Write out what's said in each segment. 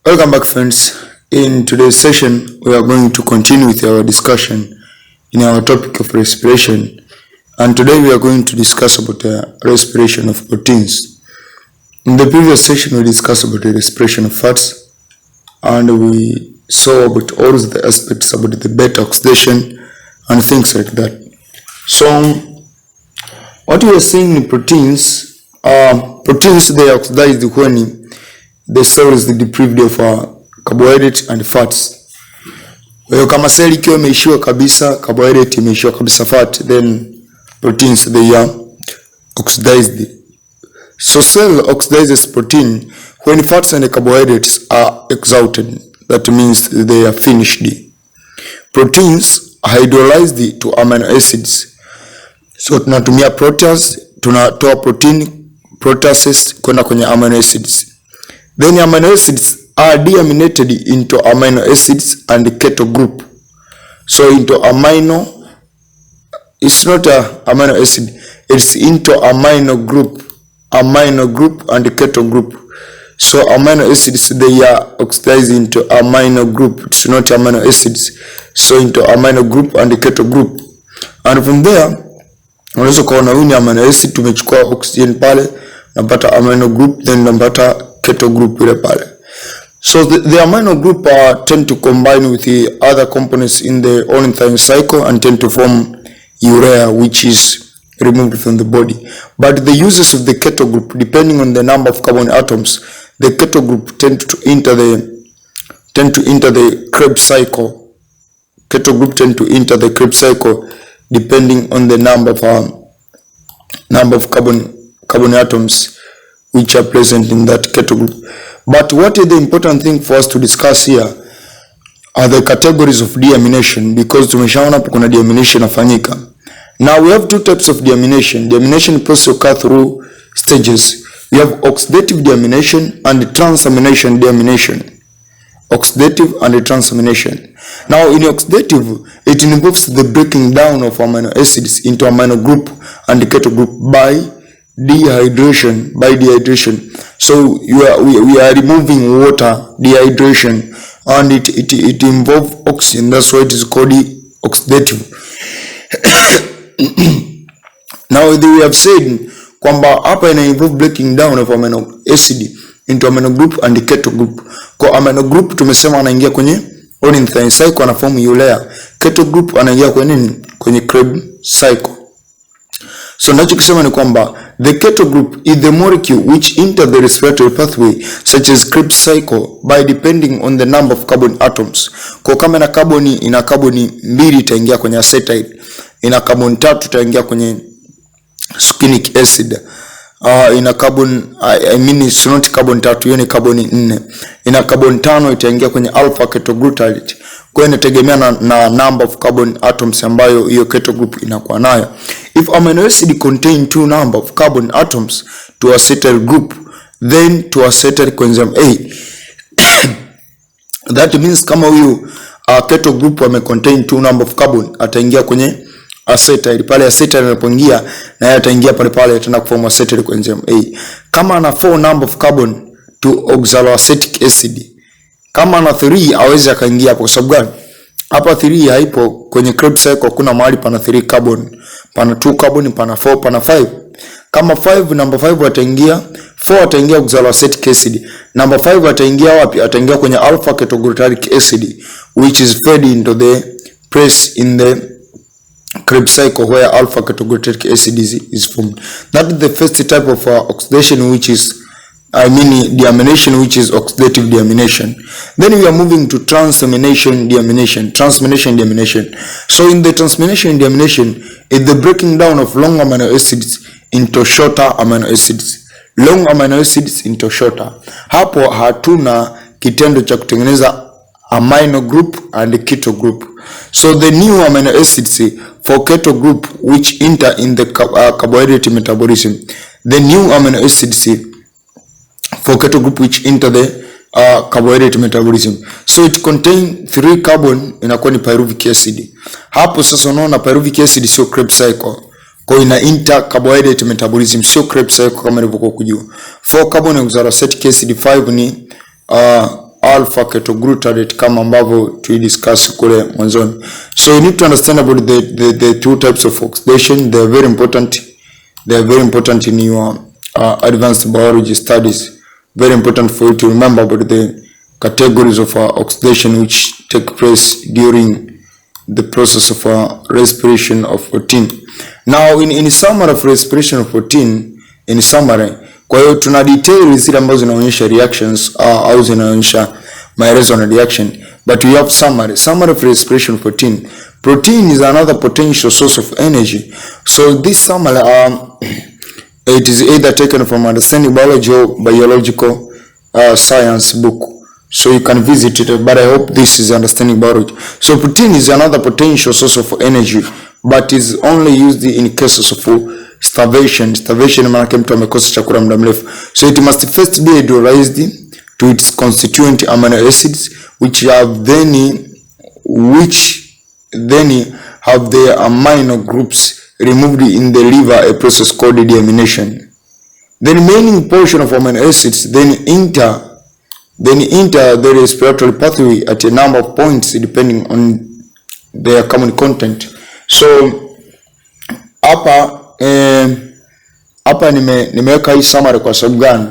Welcome back, friends. In today's session, we are going to continue with our discussion in our topic of respiration. And today we are going to discuss about the respiration of proteins. In the previous session, we discussed about the respiration of fats, and we saw about all the aspects about the beta oxidation and things like that. So, what we are seeing in proteins, they oxidize when the cell is deprived of carbohydrates and fats. Kwa hiyo kama cell ikiwa imeishiwa kabisa carbohydrate, imeishiwa kabisa fat, then proteins they are oxidized. So cell oxidizes protein when fats and carbohydrates are exhausted. That means they are finished. Proteins hydrolyzed to amino acids. So tunatumia protease, tunatoa proteases kwenda kwenye amino acids. Then amino acids are deaminated into amino acids and keto group. So into amino, it's not a amino acid, it's into amino group and keto group. So amino acids, they are oxidized into amino group. It's not amino acids. So into amino group and keto group. And from there, unaweza kuona huu ni amino acid, tumechukua oxygen pale, napata amino group, then napata keto group ile pale. So the amino group tend to combine with the other components in the ornithine cycle and tend to form urea, which is removed from the body. But the uses of the keto group, depending on the number of carbon atoms, the keto group tend to enter the Krebs cycle. Keto group tend to enter the Krebs cycle depending on the number of carbon atoms which are present in that keto group. But what is the important thing for us to discuss here are the categories of deamination, because tumeshaona hapo kuna deamination afanyika. Now we have two types of deamination. Deamination process occur through stages. We have oxidative deamination and transamination deamination. Oxidative and transamination. Now in oxidative, it involves the breaking down of amino acids into amino group and keto group by dehydration. So we are removing water, dehydration, and it involves oxygen. That's why it is called oxidative. Now we have said kwamba hapa ina involve breaking down of amino acid into amino group and keto group. Kwa amino group tumesema anaingia kwenye ornithine cycle, ana form urea. Keto group anaingia kwenye Krebs cycle. So nacho kusema ni kwamba the keto group is the molecule which enter the respiratory pathway such as Krebs cycle by depending on the number of carbon atoms. Kwa kama ina carbon 2 itaingia kwenye acetyl, ina carbon 3 itaingia kwenye succinic acid. Ina carbon it's not carbon 3, hiyo ni carbon 4. Ina carbon 5 itaingia kwenye alpha ketoglutarate. Kwa inategemea na number of carbon atoms ambayo hiyo keto group inakuwa nayo. If amino acid contain 2 number of carbon atoms to acetyl group, then to acetyl coenzyme A. That means kama huyu keto group wame contain 2 number of carbon, ataingia kwenye acetyl. Pale acetyl inapoingia na yeye ataingia pale tena kuform acetyl coenzyme A. Kama ana 4 number of carbon to oxaloacetic acid, kama ana 3 hawezi akaingia hapo. Kwa sababu gani? Hapa 3 haipo kwenye Krebs cycle, kuna mahali pana 3 carbon, pana 2 carbon, pana 4, pana 5. Kama 5, number 5 ataingia, 4 ataingia oxaloacetic acid. Number 5 ataingia wapi? Ataingia kwenye alpha ketoglutarate acid, which is fed into the place in the Krebs cycle where alpha ketoglutarate acid is formed. That is the first type of oxidation, which is deamination, which is oxidative deamination. Then we are moving to transamination deamination. So in the transamination deamination, it's the breaking down of long amino acids into shorter amino acids. Long amino acids into shorter. Hapo hatuna kitendo cha kutengeneza amino group and keto group. So the new amino acids for keto group which enter in the carbohydrate metabolism. The new amino acids for keto group which enter the carbohydrate metabolism. So it contain 3 carbon, inakuwa ni pyruvic acid. Hapo sasa unaona pyruvic acid sio Krebs cycle. Kwa ina enter carbohydrate metabolism, sio Krebs cycle kama nilivyokuwa kujua. 4 carbon oxaloacetic acid, 5 ni alpha ketoglutarate kama ambavyo tulidiscuss kule mwanzoni. So you need to understand about the two types of oxidation. They are very important. They are very important in your advanced biology studies. Very important for you to remember about the categories of oxidation which take place during the process of respiration of protein. Now in summary of respiration of protein, in summary, kwa hiyo tuna details zile ambazo zinaonyesha reactions au zinaonyesha maelezo na reaction, but we have summary of respiration of protein. Protein is another potential source of energy. So this summary it is either taken from Understanding Biology or Biological Science book. So you can visit it, but I hope this is Understanding Biology. So protein is another potential source of energy, but is only used in cases of starvation. Starvation maana mtu amekosa chakula muda mrefu. So it must first be hydrolyzed to its constituent amino acids, which then have their amino groups removed in the liver, a process called deamination. The remaining portion of amino acids then enter the respiratory pathway at a number of points depending on their common content. So hapa nimeweka hii summary kwa sababu gani?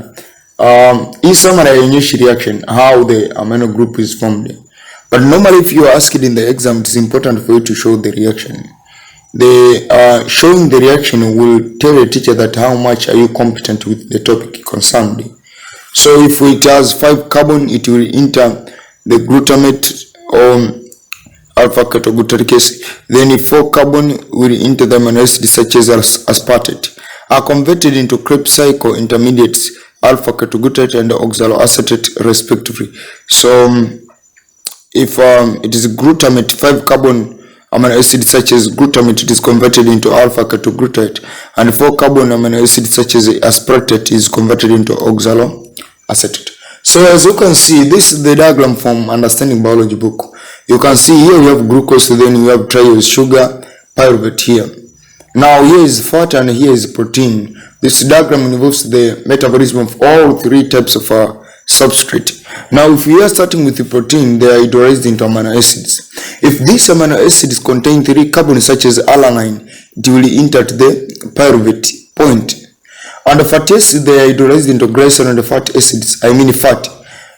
Hii summary haionyeshi reaction, how the amino group is formed. But normally if you are asked in the exam, it is important for you to show the reaction. Showing the reaction will tell the teacher that how much are you competent with the topic concerned. So if it has 5 carbon, it will enter the glutamate or alpha ketoglutarate acid. Then if 4 carbon will enter the amino acids such as aspartate, are converted into Krebs cycle intermediates alpha ketoglutarate and oxaloacetate respectively. So if it is glutamate, 5 carbon amino acid such as glutamate, it is converted into alpha ketoglutarate, and 4 carbon amino acid such as aspartate is converted into oxaloacetate. So as you can see, this is the diagram from Understanding Biology book. You can see here we have glucose, then we have triose sugar, pyruvate here. Now here is fat and here is protein. This diagram involves the metabolism of all 3 types of substrate. Now if we are starting with the protein, they are hydrolyzed into amino acids. If these amino acids contain 3 carbons such as alanine, it will enter the pyruvate point. And the fatty acids, they are hydrolyzed into glycerol and fatty acids. Fat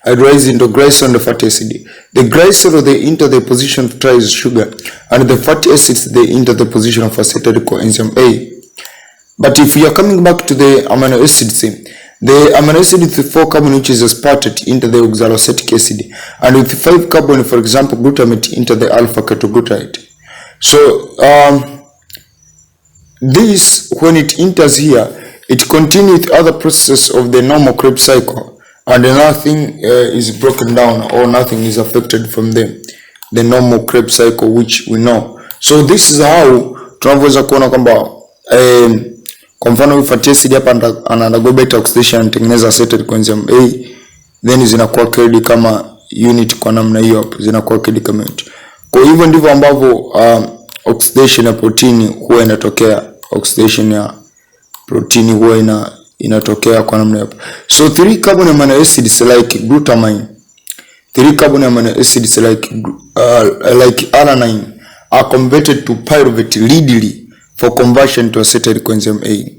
hydrolyzed into glycerol and fatty acid. The glycerol, they enter the position of triose sugar, and the fatty acids, they enter the position of acetyl coenzyme A. But if we are coming back to the amino acids, the amino acid with 4 carbon, which is aspartate, into the oxaloacetic acid, and with 5 carbon, for example, glutamate, into the alpha ketoglutarate. So this, when it enters here, it continues with other processes of the normal Krebs cycle, and nothing is broken down or nothing is affected from the normal Krebs cycle which we know. So this is how tunaweza kuona kwamba kwa mfano fatty acid hapa anago beta oxidation anatengeneza acetyl coenzyme A, then zinakuwa carried kama unit kwa namna hiyo hapo, zinakuwa carried kama unit. Kwa hivyo ndivyo ambavyo oxidation ya protein huwa inatokea. Oxidation ya protein huwa inatokea kwa namna hapo. So 3 carbon amino acids like glutamine, 3 carbon amino acids like alanine are converted to pyruvate readily for conversion to acetyl coenzyme A.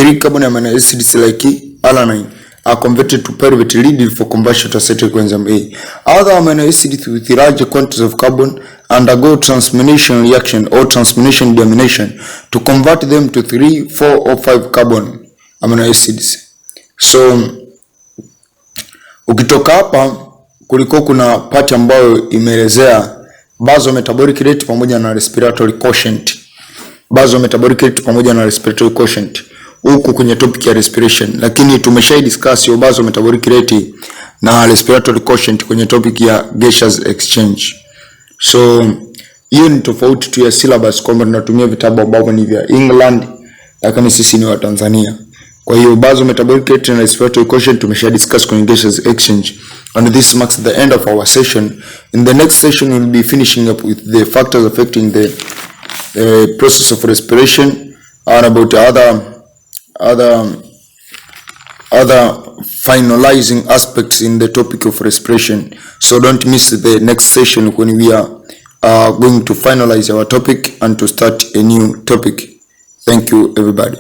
3 carbon amino acids like alanine are converted to pyruvate readily for conversion to acetyl coenzyme A. Other amino acids with larger quantities of carbon undergo transamination reaction or transamination deamination to convert them to 3, 4 or 5 carbon amino acids. So ukitoka hapa, kulikuwa kuna part ambayo imeelezea basal metabolic rate pamoja na respiratory quotient. Basal metabolic rate pamoja na respiratory quotient huku kwenye topic ya respiration, lakini tumeshai discuss hiyo basal metabolic rate na respiratory quotient kwenye topic ya gaseous exchange. So hiyo ni tofauti tu ya syllabus, kwamba tunatumia vitabu ambavyo ni vya England lakini sisi ni wa Tanzania. Kwa hiyo basal metabolic rate na respiratory quotient tumesha discuss kwenye gaseous exchange, and this marks the end of our session. In the next session we'll be finishing up with the factors affecting the process of respiration and about other finalizing aspects in the topic of respiration. So don't miss the next session when we are going to finalize our topic and to start a new topic. Thank you everybody.